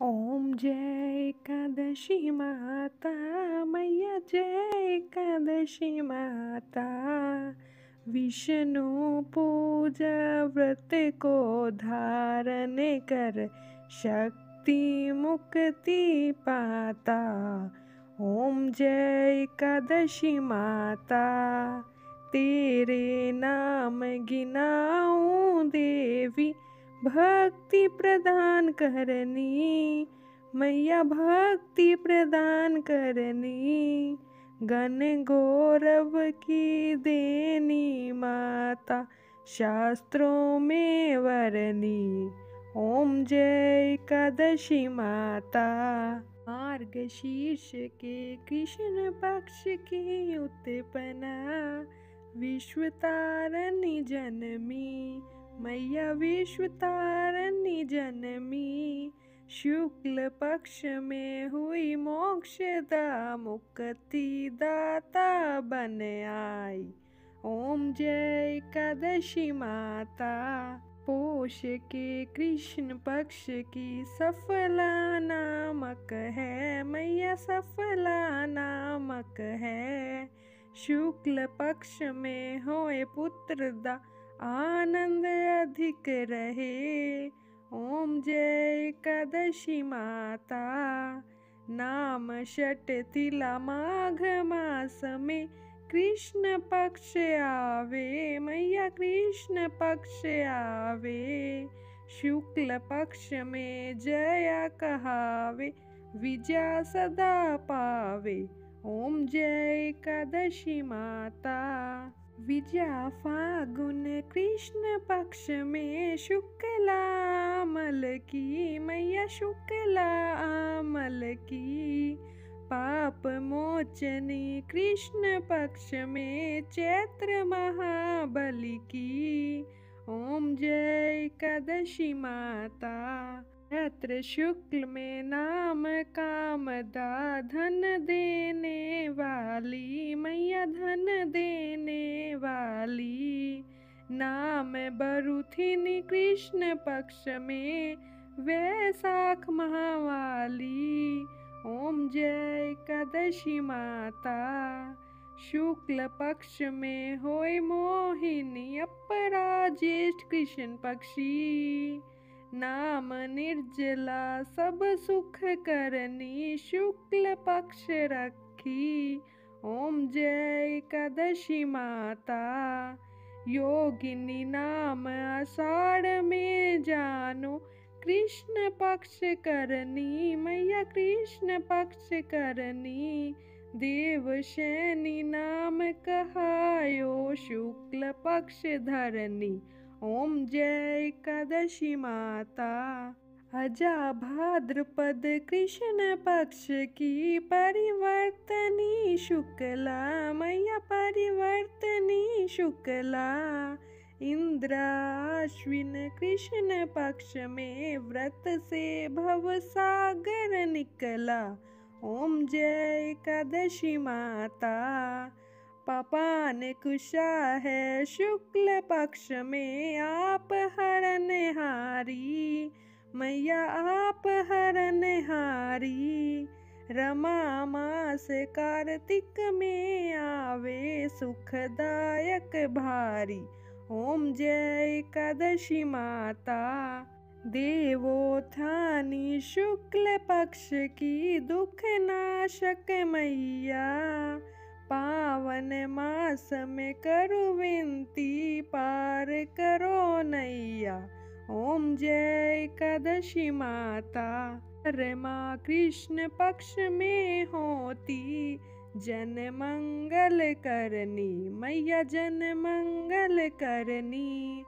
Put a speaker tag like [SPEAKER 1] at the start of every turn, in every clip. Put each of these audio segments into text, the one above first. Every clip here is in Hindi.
[SPEAKER 1] ओम जय एकादशी माता मैया जय एकादशी माता। विष्णु पूजा व्रत को धारण कर शक्ति मुक्ति पाता। ओम जय एकादशी माता तेरे नाम गिनाऊं देवी भक्ति प्रदान करनी। मैया भक्ति प्रदान करनी। गण गौरव की देनी माता शास्त्रों में वरनी। ओम जय एकादशी माता। मार्गशीर्ष के कृष्ण पक्ष की उत्पन्ना विश्वतारिणी जनमी। मैया विश्वतारिणी जनमी। शुक्ल पक्ष में हुई मोक्षदा मुक्ति दाता बन आई। ओम जय एकादशी माता। पोष के कृष्ण पक्ष की सफला नामक है मैया सफला नामक है। शुक्ल पक्ष में होए पुत्र दा आनंद अधिक रहे। ओम जय एकादशी माता। नाम षट तिला माघ मास में कृष्ण पक्ष आवे मैया कृष्ण पक्ष आवे। शुक्ल पक्ष में जया कहावे विजय सदा पावे। ओम जय एकादशी माता। विजया फागुन कृष्ण पक्ष में शुक्ला अमल की मैया शुक्ला अमल की। पाप मोचनी कृष्ण पक्ष में चैत्र महाबली की। ओम जय एकादशी माता। चैत्र शुक्ल में नाम कामदा धन देने वाली मैया धन देने वाली। नाम बरुथिनी कृष्ण पक्ष में वैशाख महावाली। ओम जय एकादशी माता। शुक्ल पक्ष में होय मोहिनी अपरा ज्येष्ठ कृष्ण पक्षी। नाम निर्जला सब सुख करनी शुक्ल पक्ष रखी। ओम जय एकादशी माता। योगिनी नाम आषाढ़ में जानो कृष्ण पक्ष करनी मैया कृष्ण पक्ष करनी। देवशैनी नाम कहायो शुक्ल पक्ष धरनी। ओम जय एकादशी माता। अजा भाद्रपद कृष्ण पक्ष की परिवर्तनी शुक्ला मैया परिवर्तनी शुक्ला। इंद्रा अश्विन कृष्ण पक्ष में व्रत से भव सागर निकला। ओम जय एकादशी माता। पापान कुशा है शुक्ल पक्ष में आप हरनहारी मैया आप हरनहारी। रमा मास कार्तिक में आवे सुखदायक भारी। ओम जय एकादशी माता। देवोत्थानी शुक्ल पक्ष की दुख नाशक मैया। पावन मास में करो विनती पार करो नैया। ओम जय एकादशी माता। रमा कृष्ण पक्ष में होती जन मंगल करनी मैया जन मंगल करनी।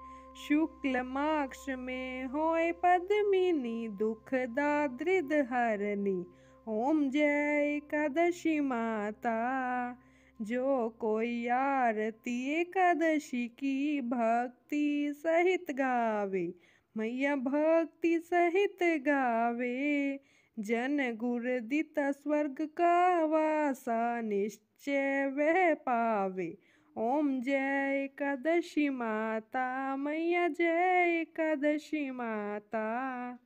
[SPEAKER 1] शुक्ल माक्ष में होए पद्मिनी दुख दारिद्र हरनी। ओम जय एकादशी माता। जो कोई आरती एकादशी की भक्ति सहित गावे मैया भक्ति सहित गावे। जन गुर दिता स्वर्ग का वासा निश्चय वह पावे। ओम जय एकादशी माता मैया जय एकादशी माता।